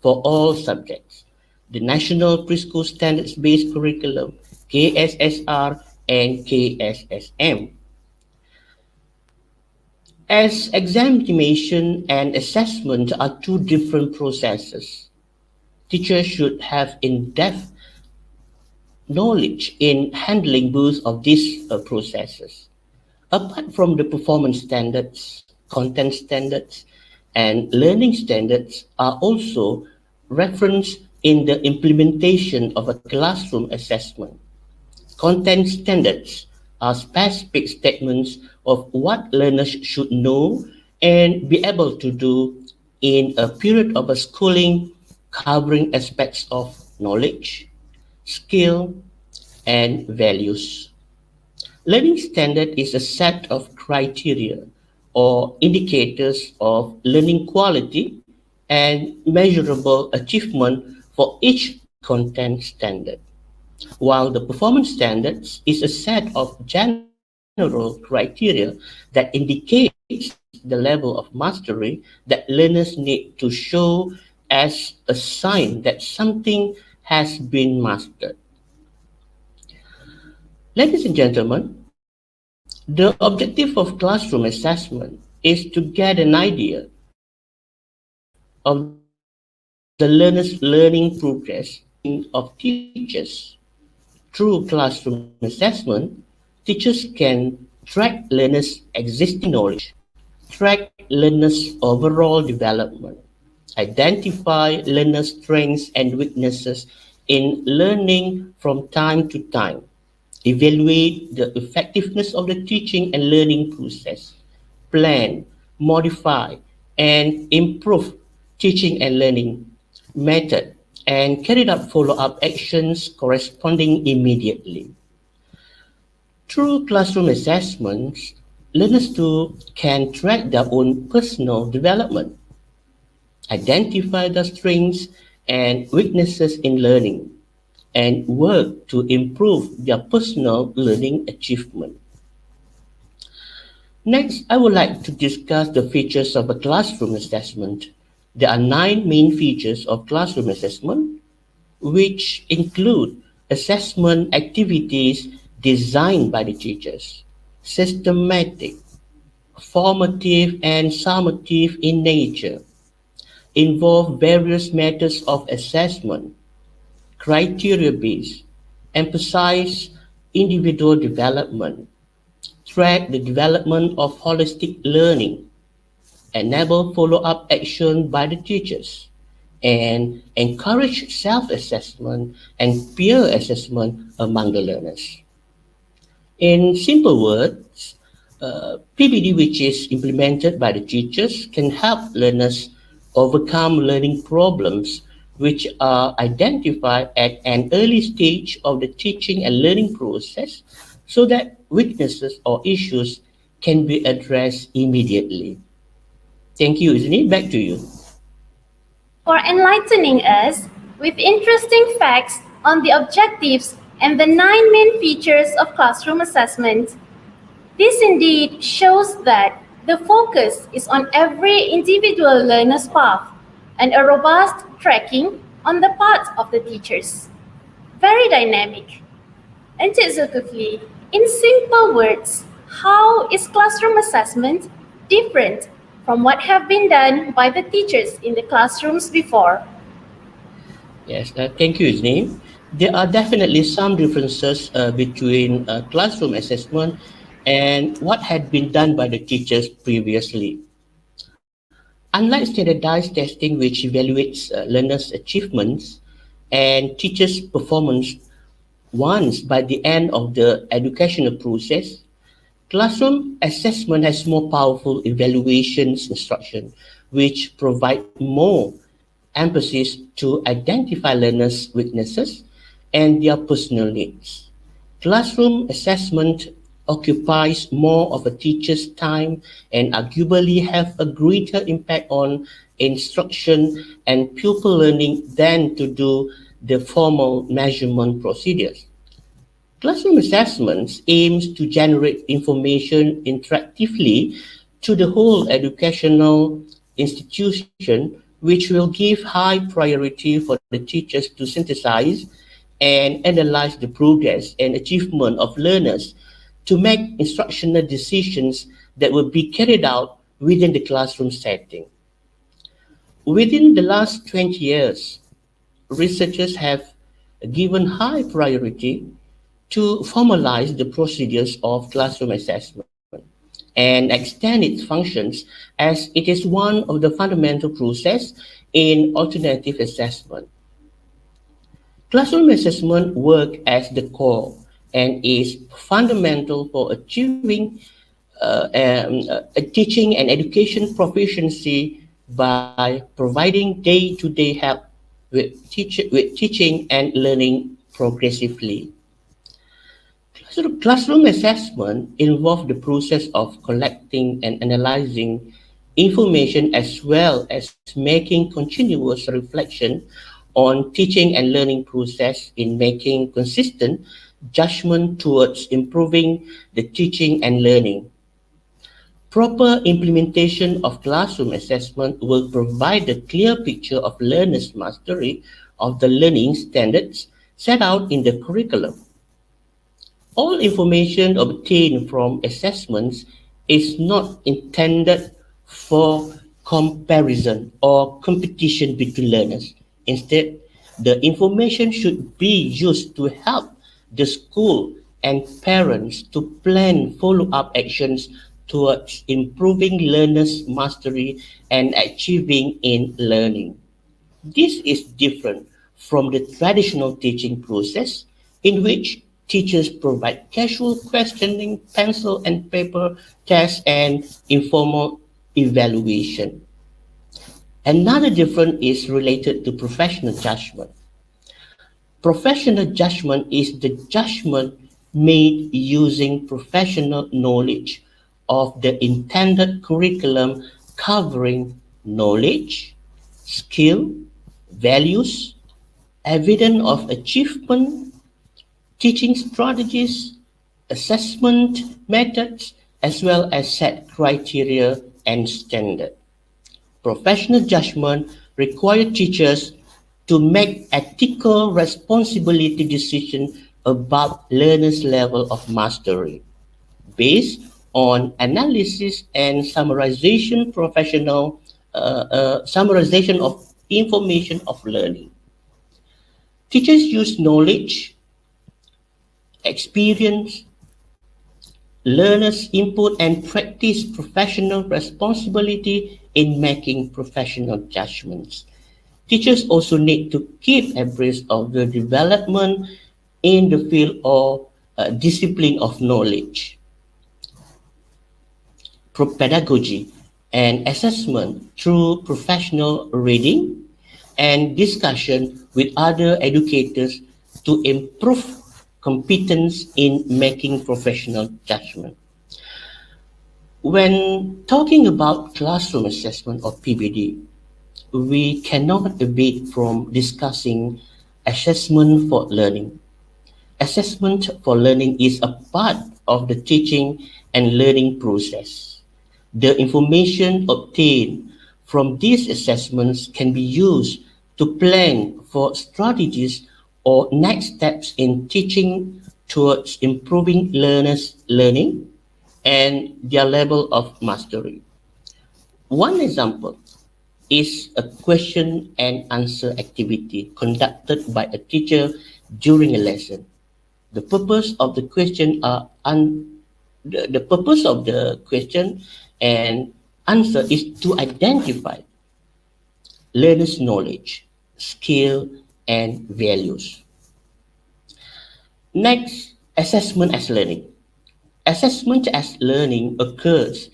For all subjects, the National Preschool Standards-Based Curriculum, KSSR, and KSSM. As examination and assessment are two different processes, teachers should have in-depth knowledge in handling both of these processes. Apart from the performance standards, content standards, and learning standards are also referenced in the implementation of a classroom assessment. Content standards are specific statements of what learners should know and be able to do in a period of a schooling covering aspects of knowledge, skill, and values. Learning standard is a set of criteria or indicators of learning quality and measurable achievement for each content standard, while the performance standards is a set of general criteria that indicates the level of mastery that learners need to show as a sign that something has been mastered. Ladies and gentlemen, the objective of classroom assessment is to get an idea of the learner's learning progress of teachers. Through classroom assessment, teachers can track learners' existing knowledge, track learners' overall development, identify learners' strengths and weaknesses in learning from time to time, evaluate the effectiveness of the teaching and learning process, plan, modify, and improve teaching and learning method, and carry out follow-up actions corresponding immediately. Through classroom assessments, learners too can track their own personal development, identify their strengths and weaknesses in learning, and work to improve their personal learning achievement. Next, I would like to discuss the features of a classroom assessment. There are 9 main features of classroom assessment, which include assessment activities designed by the teachers, systematic, formative, and summative in nature, involve various methods of assessment, criteria-based, emphasize individual development, track the development of holistic learning, enable follow-up action by the teachers, and encourage self-assessment and peer assessment among the learners. In simple words, PBD, which is implemented by the teachers, can help learners overcome learning problems which are identified at an early stage of the teaching and learning process so that weaknesses or issues can be addressed immediately. Thank you, Isni. Back to you. For enlightening us with interesting facts on the objectives and the 9 main features of classroom assessment. This indeed shows that the focus is on every individual learner's path and a robust tracking on the part of the teachers. Very dynamic. Encik Zulkifli, in simple words, how is classroom assessment different from what have been done by the teachers in the classrooms before? Yes, thank you, Isni. There are definitely some differences between classroom assessment and what had been done by the teachers previously. Unlike standardized testing, which evaluates learners' achievements and teachers' performance once by the end of the educational process, classroom assessment has more powerful evaluations instruction, which provide more emphasis to identify learners' weaknesses and their personal needs. Classroom assessment occupies more of a teacher's time and arguably have a greater impact on instruction and pupil learning than to do the formal measurement procedures. Classroom assessments aims to generate information interactively to the whole educational institution, which will give high priority for the teachers to synthesize and analyze the progress and achievement of learners to make instructional decisions that will be carried out within the classroom setting. Within the last 20 years, researchers have given high priority to formalize the procedures of classroom assessment and extend its functions as it is one of the fundamental process in alternative assessment. Classroom assessment work as the core and is fundamental for achieving a teaching and education proficiency by providing day-to-day help with teaching and learning progressively. Classroom assessment involves the process of collecting and analyzing information as well as making continuous reflection on teaching and learning process in making consistent judgment towards improving the teaching and learning. Proper implementation of classroom assessment will provide a clear picture of learners' mastery of the learning standards set out in the curriculum. All information obtained from assessments is not intended for comparison or competition between learners. Instead, the information should be used to help the school and parents to plan follow-up actions towards improving learners' mastery and achieving in learning. This is different from the traditional teaching process in which teachers provide casual questioning, pencil and paper tests, and informal evaluation. Another difference is related to professional judgment. Professional judgment is the judgment made using professional knowledge of the intended curriculum covering knowledge, skill, values, evidence of achievement, teaching strategies, assessment methods, as well as set criteria and standards. Professional judgment requires teachers to make ethical responsibility decisions about learners' level of mastery based on analysis and summarization of information of learning. Teachers use knowledge, experience, learners' input, and practice professional responsibility in making professional judgments. Teachers also need to keep abreast of the development in the field of discipline of knowledge, pedagogy, and assessment through professional reading and discussion with other educators to improve competence in making professional judgment. When talking about classroom assessment or PBD, we cannot evade from discussing assessment for learning. Assessment for learning is a part of the teaching and learning process. The information obtained from these assessments can be used to plan for strategies or next steps in teaching towards improving learners' learning and their level of mastery. One example is a question and answer activity conducted by a teacher during a lesson. The purpose of the question and answer is to identify learners' knowledge, skill, and values. Next, assessment as learning. Assessment as learning occurs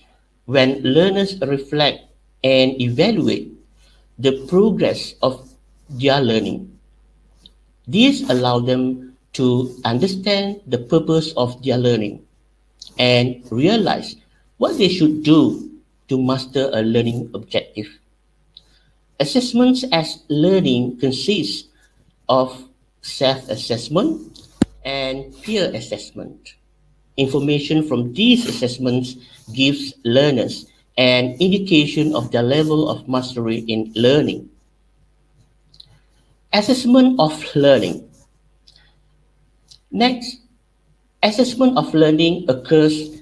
when learners reflect and evaluate the progress of their learning. These allow them to understand the purpose of their learning and realize what they should do to master a learning objective. Assessments as learning consists of self-assessment and peer assessment. Information from these assessments gives learners an indication of their level of mastery in learning. Assessment of learning. Next, assessment of learning occurs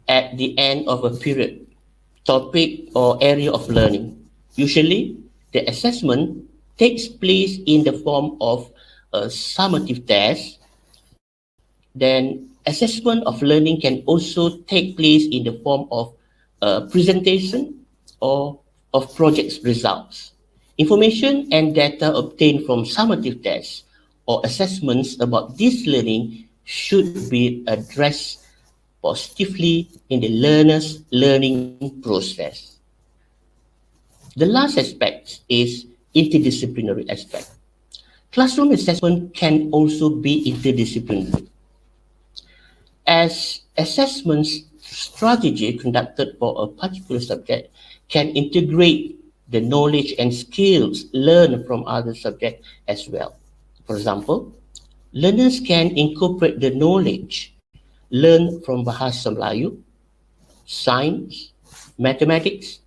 at the end of a period, topic, or area of learning. Usually, the assessment takes place in the form of a summative test. Then, assessment of learning can also take place in the form of a presentation or of project results. Information and data obtained from summative tests or assessments about this learning should be addressed positively in the learner's learning process. The last aspect is interdisciplinary aspect. Classroom assessment can also be interdisciplinary, as assessment strategy conducted for a particular subject can integrate the knowledge and skills learned from other subjects as well. For example, learners can incorporate the knowledge learned from Bahasa Melayu, science, mathematics,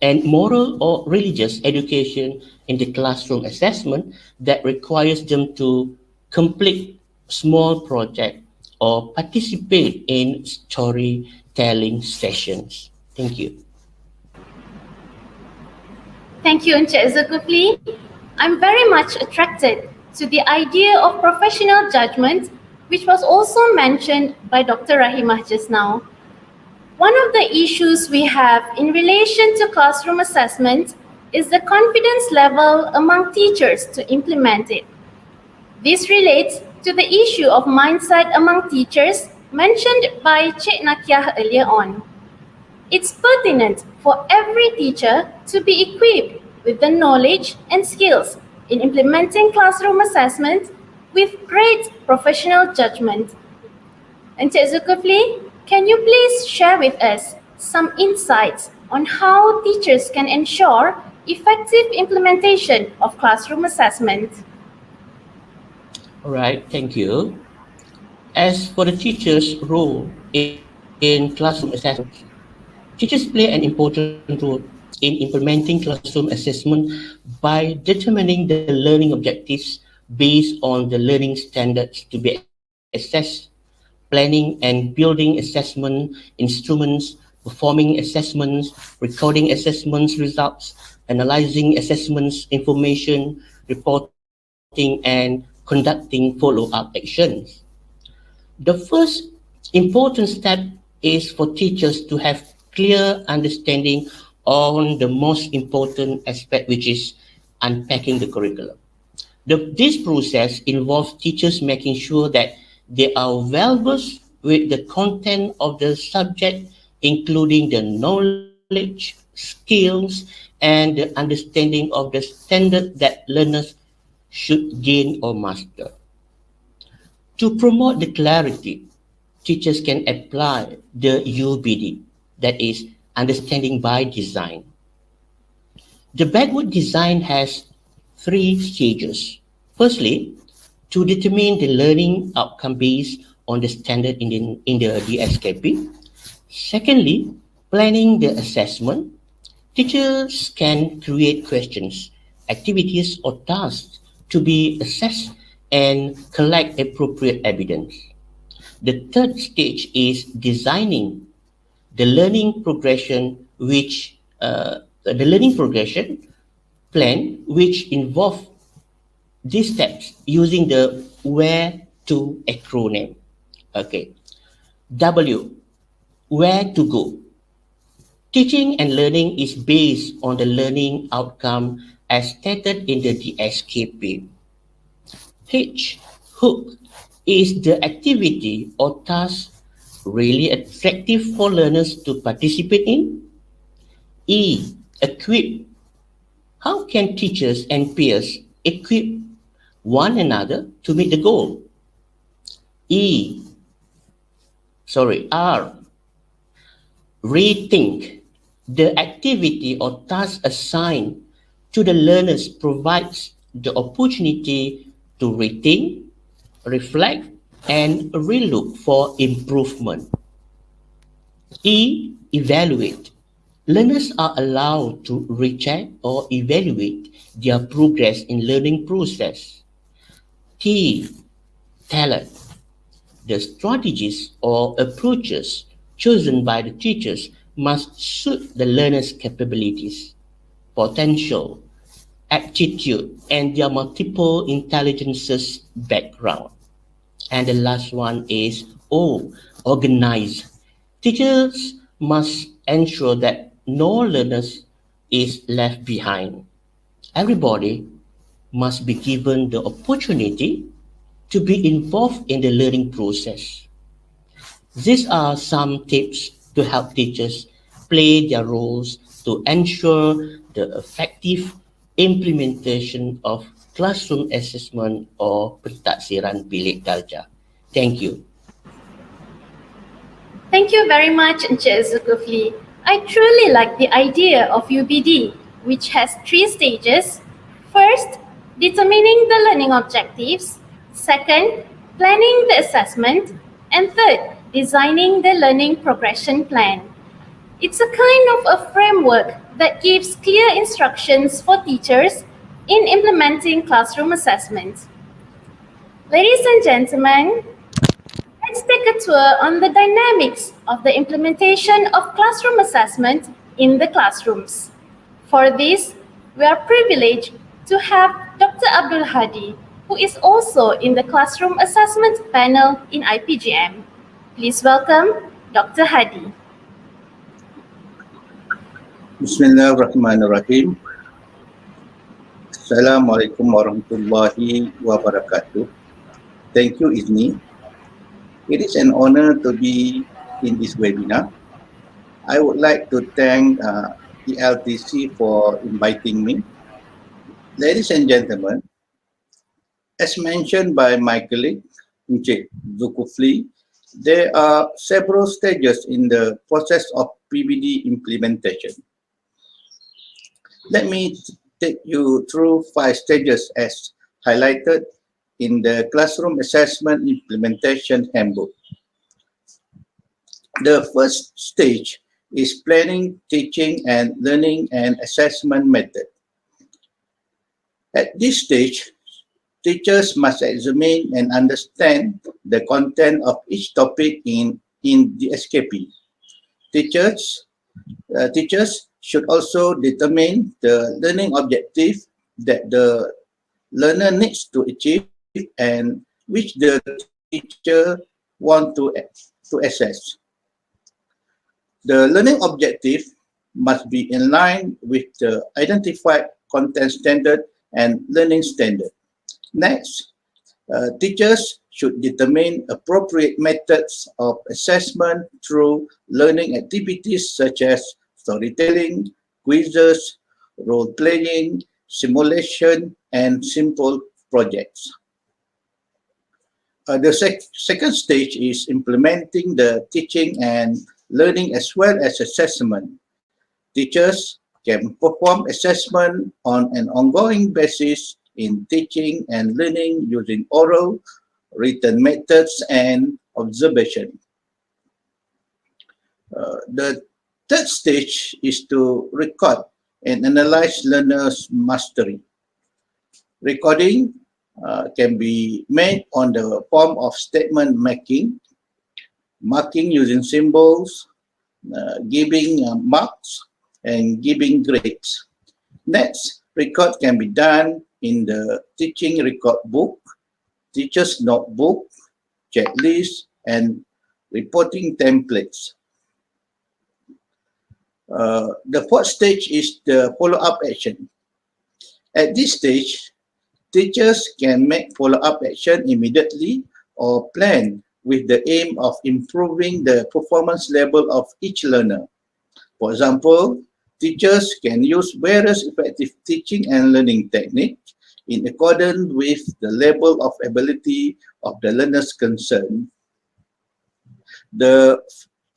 and moral or religious education in the classroom assessment that requires them to complete small project or participate in storytelling sessions. Thank you. Thank you, Encik Zulkifli. I'm very much attracted to the idea of professional judgment which was also mentioned by Dr. Rahimah just now, one of the issues we have in relation to classroom assessment is the confidence level among teachers to implement it. This relates to the issue of mindset among teachers mentioned by Cik Nakiah earlier on. It's pertinent for every teacher to be equipped with the knowledge and skills in implementing classroom assessment with great professional judgment. Encik Zulkifli, can you please share with us some insights on how teachers can ensure effective implementation of classroom assessment? All right, thank you. As for the teacher's role in classroom assessment, teachers play an important role in implementing classroom assessment by determining the learning objectives based on the learning standards to be assessed, planning and building assessment instruments, performing assessments, recording assessments results, analyzing assessments information, reporting and conducting follow-up actions. The first important step is for teachers to have clear understanding on the most important aspect, which is unpacking the curriculum. This process involves teachers making sure that they are well versed with the content of the subject, including the knowledge, skills, and the understanding of the standard that learners should gain or master. To promote the clarity, teachers can apply the UBD, that is, understanding by design. The backward design has 3 stages. Firstly, to determine the learning outcome based on the standard in the DSKP. Secondly, planning the assessment. Teachers can create questions, activities, or tasks to be assessed and collect appropriate evidence. The third stage is designing the learning progression, plan, which involve these steps using the where to acronym. Okay. W, where to go. Teaching and learning is based on the learning outcome as stated in the DSKP. H, hook, is the activity or task really attractive for learners to participate in? E, equip. How can teachers and peers equip one another to meet the goal? R, rethink. The activity or task assigned to the learners provides the opportunity to rethink, reflect, and relook for improvement. E, evaluate. Learners are allowed to recheck or evaluate their progress in learning process. T, talent. The strategies or approaches chosen by the teachers must suit the learners' capabilities, potential, aptitude, and their multiple intelligences background. And the last one is O, organize. Teachers must ensure that no learners is left behind. Everybody must be given the opportunity to be involved in the learning process. These are some tips to help teachers play their roles to ensure the effective implementation of classroom assessment or pentaksiran bilik darjah. Thank you. Thank you very much, Encik Zulkifli. I truly like the idea of UBD, which has 3 stages. First, determining the learning objectives. Second, planning the assessment. And third, designing the learning progression plan. It's a kind of a framework that gives clear instructions for teachers in implementing classroom assessment. Ladies and gentlemen, let's take a tour on the dynamics of the implementation of classroom assessment in the classrooms. For this, we are privileged to have Dr. Abdul Hadi, who is also in the Classroom Assessment panel in IPGM. Please welcome Dr. Hadi. Bismillahirrahmanirrahim. Assalamualaikum warahmatullahi wabarakatuh. Thank you, Izni. It is an honor to be in this webinar. I would like to thank ELTC for inviting me. Ladies and gentlemen, as mentioned by my colleague, Encik Zulkifli, there are several stages in the process of PBD implementation. Let me take you through 5 stages as highlighted in the Classroom Assessment Implementation Handbook. The first stage is planning, teaching, and learning and assessment method. At this stage, teachers must examine and understand the content of each topic in the SKP. Teachers should also determine the learning objective that the learner needs to achieve and which the teacher wants to assess. The learning objective must be in line with the identified content standard and learning standard. Next, teachers should determine appropriate methods of assessment through learning activities such as storytelling, quizzes, role-playing, simulation, and simple projects. The second stage is implementing the teaching and learning as well as assessment. Teachers can perform assessment on an ongoing basis in teaching and learning using oral, written methods, and observation. The third stage is to record and analyze learners' mastery. Recording can be made on the form of statement making, marking using symbols, giving marks, and giving grades. Next, record can be done in the teaching record book, teacher's notebook, checklist, and reporting templates. The fourth stage is the follow-up action. At this stage, teachers can make follow-up action immediately or plan with the aim of improving the performance level of each learner. For example, teachers can use various effective teaching and learning techniques in accordance with the level of ability of the learners concerned. The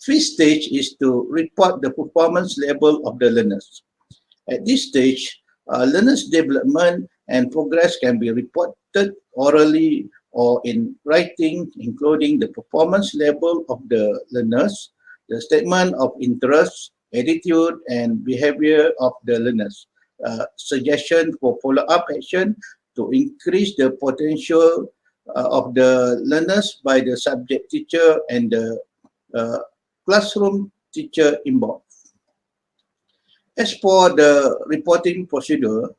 fifth stage is to report the performance level of the learners. At this stage, learners' development and progress can be reported orally or in writing, including the performance level of the learners, the statement of interest, attitude, and behavior of the learners. Suggestion for follow-up action to increase the potential of the learners by the subject teacher and the classroom teacher involved. As for the reporting procedure,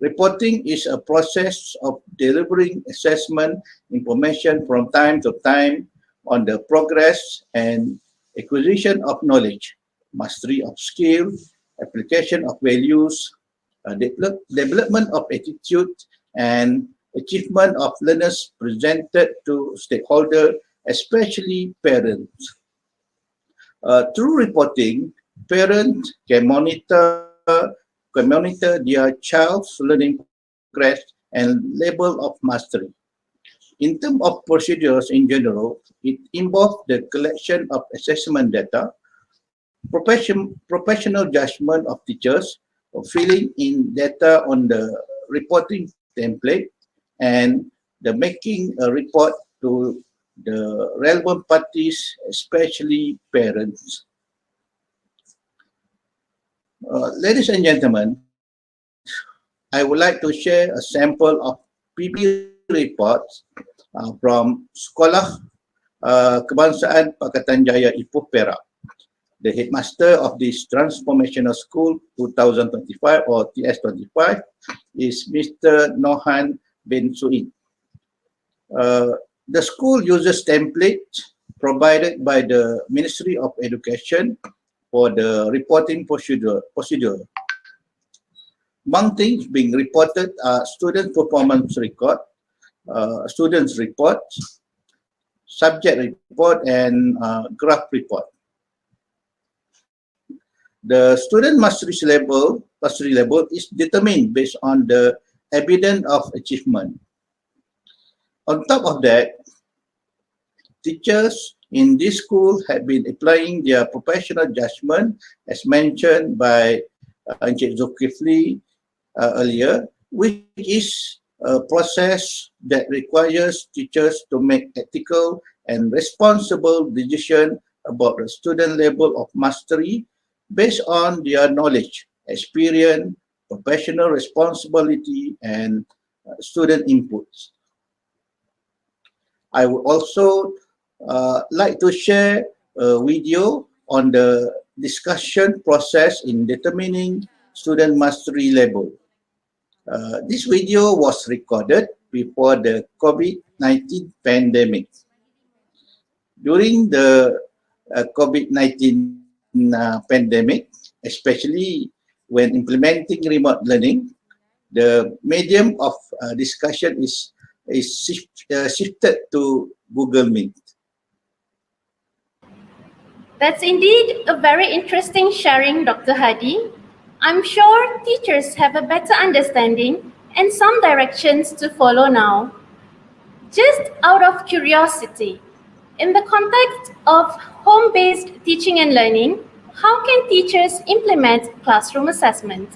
reporting is a process of delivering assessment information from time to time on the progress and acquisition of knowledge, mastery of skill, application of values, development of attitude, and achievement of learners presented to stakeholders, especially parents. Through reporting, parents can monitor their child's learning progress and level of mastery. In terms of procedures in general, it involves the collection of assessment data, professional judgment of teachers, filling in data on the reporting template, and the making a report to the relevant parties, especially parents. Ladies and gentlemen, I would like to share a sample of PB reports from Sekolah Kebangsaan Pakatan Jaya Ipoh Perak. The headmaster of this Transformational School 2025 or TS25 is Mr. Nohan bin Suid. The school uses templates provided by the Ministry of Education for the reporting procedure. Among things being reported are student performance record, students reports, subject report, and graph report. The student mastery level is determined based on the evidence of achievement. On top of that, teachers in this school have been applying their professional judgment, as mentioned by Encik Zulkifli earlier, which is a process that requires teachers to make ethical and responsible decisions about the student level of mastery based on their knowledge, experience, professional responsibility, and student inputs. I would also like to share a video on the discussion process in determining student mastery level. This video was recorded before the COVID-19 pandemic. During the COVID-19 pandemic, especially when implementing remote learning, the medium of discussion is shifted to Google Meet. That's indeed a very interesting sharing, Dr. Hadi. I'm sure teachers have a better understanding and some directions to follow now. Just out of curiosity, in the context of home-based teaching and learning, how can teachers implement classroom assessment?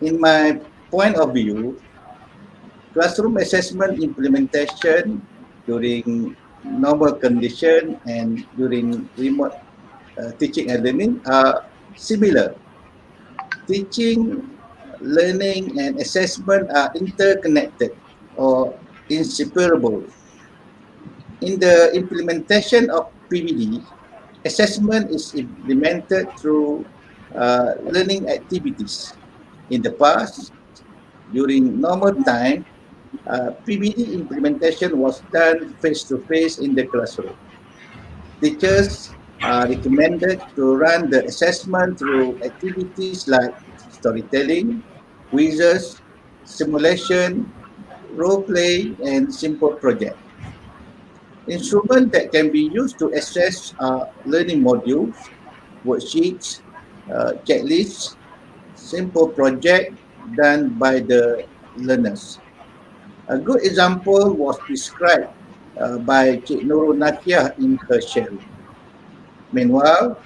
In my point of view, classroom assessment implementation during normal condition and during remote teaching and learning are similar. Teaching, learning, and assessment are interconnected or inseparable. In the implementation of PBD, assessment is implemented through learning activities. In the past, during normal time, PBD implementation was done face-to-face in the classroom. Teachers are recommended to run the assessment through activities like storytelling, quizzes, simulation, role play, and simple project. Instruments that can be used to assess learning modules, worksheets, checklists, simple project done by the learners. A good example was described by Cik Nurul Nakiah in her sharing. Meanwhile,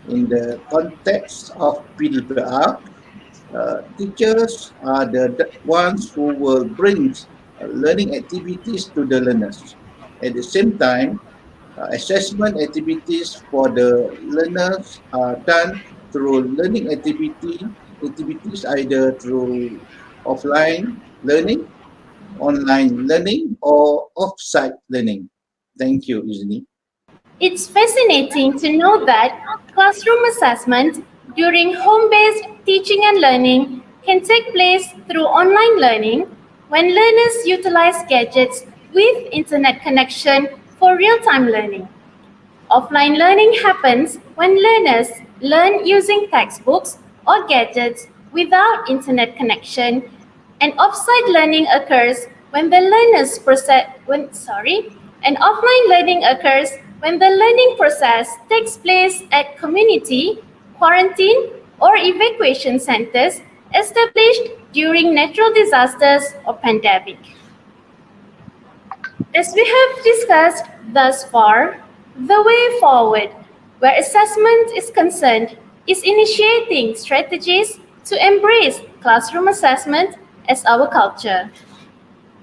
in the context of PDPR, teachers are the ones who will bring learning activities to the learners. At the same time, assessment activities for the learners are done through learning activities either through offline learning, online learning, or off-site learning. Thank you, Izni. It's fascinating to know that classroom assessment during home-based teaching and learning can take place through online learning when learners utilize gadgets with internet connection for real-time learning. Offline learning happens when learners learn using textbooks or gadgets without internet connection, and off-site learning occurs when the offline learning occurs when the learning process takes place at community, quarantine, or evacuation centers established during natural disasters or pandemic. As we have discussed thus far, the way forward where assessment is concerned is initiating strategies to embrace classroom assessment as our culture.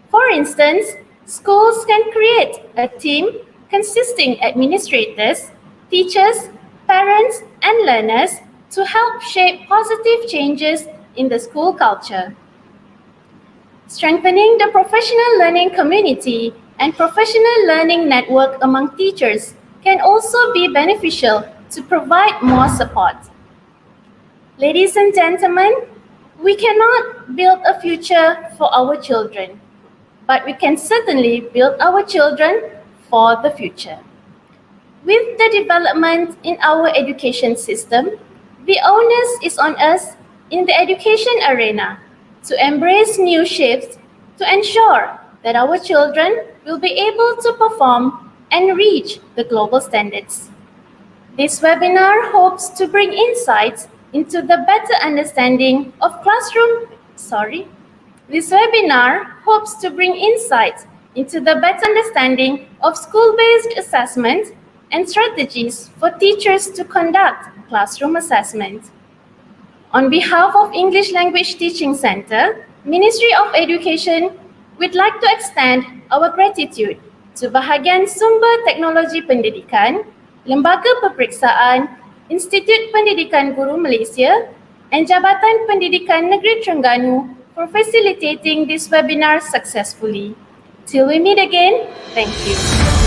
For instance, schools can create a team consisting administrators, teachers, parents, and learners to help shape positive changes in the school culture. Strengthening the professional learning community and professional learning network among teachers can also be beneficial to provide more support. Ladies and gentlemen, We cannot build a future for our children, but we can certainly build our children for the future. With the development in our education system, the onus is on us in the education arena to embrace new shifts to ensure that our children will be able to perform and reach the global standards. This webinar hopes to bring insights into the better understanding of This webinar hopes to bring insights into the better understanding of school-based assessment and strategies for teachers to conduct classroom assessment. On behalf of English Language Teaching Center, Ministry of Education, we'd like to extend our gratitude to bahagian Sumber Teknologi Pendidikan, Lembaga Peperiksaan, Institut Pendidikan Guru Malaysia, and Jabatan Pendidikan Negeri Terengganu for facilitating this webinar successfully. Till we meet again, thank you.